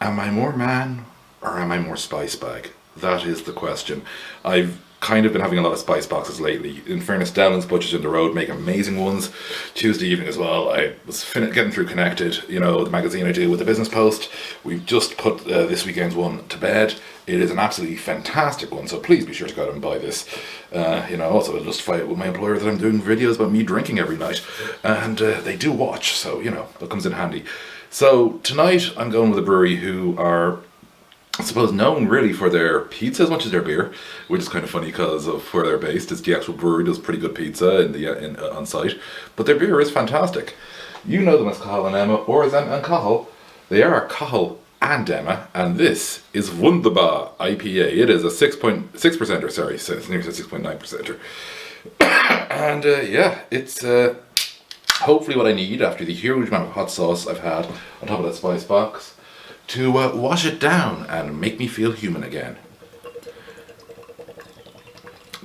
Am I more man or am I more spice bag? That is the question. I've kind of been having a lot of spice boxes lately. In fairness, Dowland's Butchers in the Road make amazing ones. Tuesday evening as well, I was getting through Connected, the magazine I do with the Business Post. We've just put this weekend's one to bed. It is an absolutely fantastic one, so please be sure to go out and buy this. Also to justify it with my employer that I'm doing videos about me drinking every night. And they do watch, so, that comes in handy. So tonight I'm going with a brewery who are, I suppose, known really for their pizza as much as their beer, which is kind of funny because of where they're based. It's the actual brewery does pretty good pizza on site, but their beer is fantastic. You know them as Cathal and Emma, or as Emma and Cathal. They are Cathal and Emma, and this is Wunderbar IPA. It is a 6.6%, sorry, so it's nearly 6.9%. And it's hopefully what I need after the huge amount of hot sauce I've had on top of that spice box to wash it down and make me feel human again.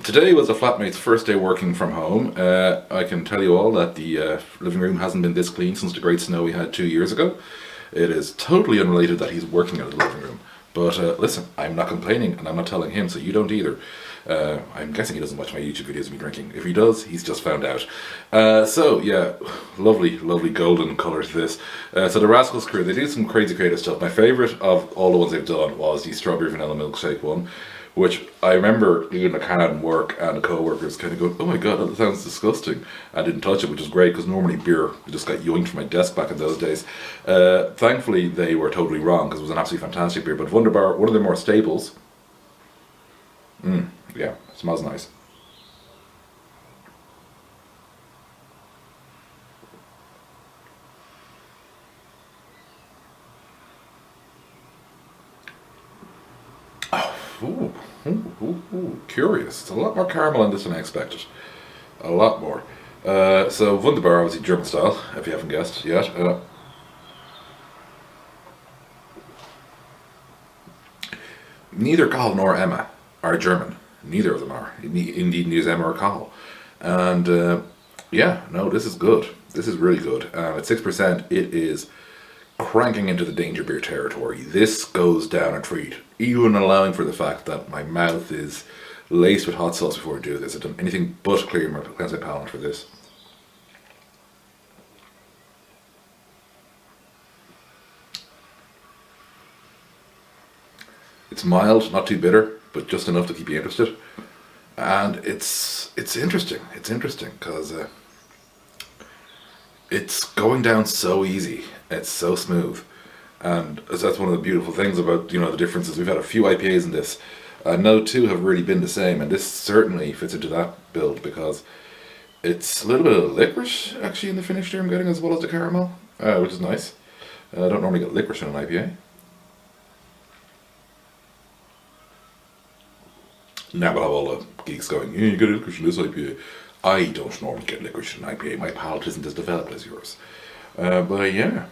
Today was a flatmate's first day working from home. I can tell you all that the living room hasn't been this clean since the great snow we had 2 years ago. It is totally unrelated that he's working out of the living room. But listen, I'm not complaining and I'm not telling him, so you don't either. I'm guessing he doesn't watch my YouTube videos of me drinking. If he does, he's just found out. Lovely, lovely golden colour to this. So the Rascals crew, they do some crazy creative stuff. My favourite of all the ones they've done was the strawberry vanilla milkshake one, which I remember doing a can out in work and the co-workers kind of going, oh my god, that sounds disgusting. I didn't touch it, which is great because normally beer just got yoinked from my desk back in those days. Thankfully, they were totally wrong because it was an absolutely fantastic beer. But Wunderbar, one of their more staples. Yeah, smells nice. Curious. It's a lot more caramel in this than I expected. A lot more. So Wunderbar, obviously German style, if you haven't guessed yet. Neither Cathal nor Emma are German. Neither of them are. Indeed, neither Emma or Cathal. And this is good. This is really good. At 6%, it is cranking into the danger beer territory. This goes down a treat, even allowing for the fact that my mouth is laced with hot sauce before I do this. I've done anything but clear my palate for this. It's mild, not too bitter, but just enough to keep you interested. And it's interesting. It's interesting because it's going down so easy. It's so smooth, and that's one of the beautiful things about the differences. We've had a few IPAs in this. No two have really been the same, and this certainly fits into that build because it's a little bit of licorice actually in the finish there I'm getting, as well as the caramel, which is nice. I don't normally get licorice in an IPA. Now we'll have all the geeks going, yeah, you get licorice in this IPA. I don't normally get licorice in an IPA. My palate isn't as developed as yours. But yeah.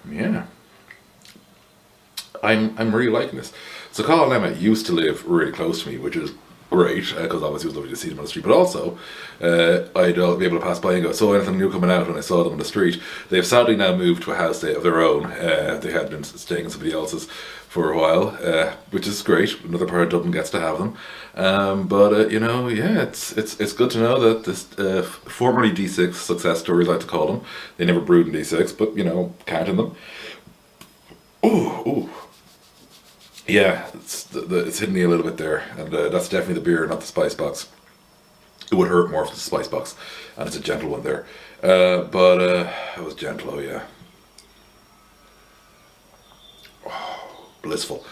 I'm really liking this. So Cathal and Emma used to live really close to me, which is great, because obviously it was lovely to see them on the street, but also I'd be able to pass by and go, so anything new coming out when I saw them on the street. They've sadly now moved to a house of their own. They had been staying in somebody else's for a while, which is great. Another part of Dublin gets to have them. It's good to know that this formerly D6 success stories, I like to call them. They never brewed in D6, but counting them. Ooh. Yeah, it's hitting me a little bit there, and that's definitely the beer, not the spice box. It would hurt more if it's a spice box, and it's a gentle one there. It was gentle, oh yeah. Oh, blissful.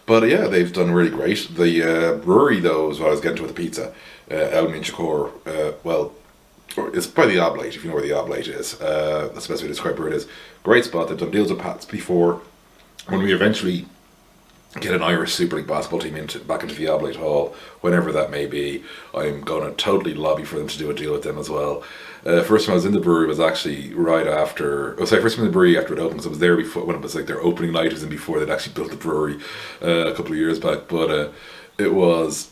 But yeah, they've done really great. The brewery, though, is what I was getting to with the pizza. El Minchicor, it's by the Oblate, if you know where the Oblate is. That's the best way to describe where it is. Great spot. They've done deals with Pats before. When we eventually get an Irish Super League basketball team back into the Oblate Hall, whenever that may be, I'm going to totally lobby for them to do a deal with them as well. First time I was in the brewery was actually first time in the brewery after it opened, because I was there before, when it was like their opening night, it was in before they'd actually built the brewery a couple of years back, but it was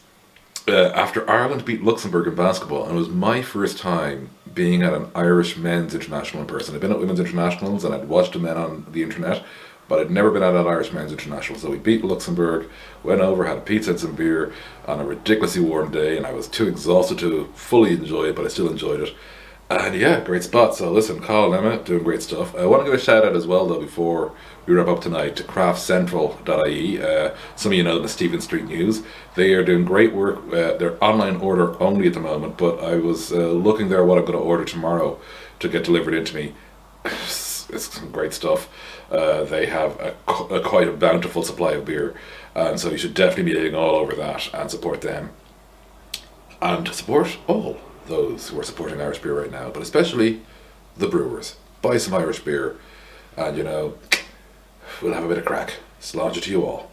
after Ireland beat Luxembourg in basketball, and it was my first time being at an Irish men's international in person. I'd been at women's internationals and I'd watched the men on the internet, but I'd never been at an Irish Men's International. So we beat Luxembourg, went over, had a pizza and some beer on a ridiculously warm day, and I was too exhausted to fully enjoy it, but I still enjoyed it. And yeah, great spot. So listen, Cathal and Emma doing great stuff. I want to give a shout out as well though before we wrap up tonight to craftcentral.ie. Some of you know them as Stephen Street News. They are doing great work. They're online order only at the moment, but I was looking there what I'm going to order tomorrow to get delivered into me. It's some great stuff. They have a quite a bountiful supply of beer, and so you should definitely be hitting all over that and support them. And support all those who are supporting Irish beer right now, but especially the brewers. Buy some Irish beer, and we'll have a bit of crack. Slàinte to you all.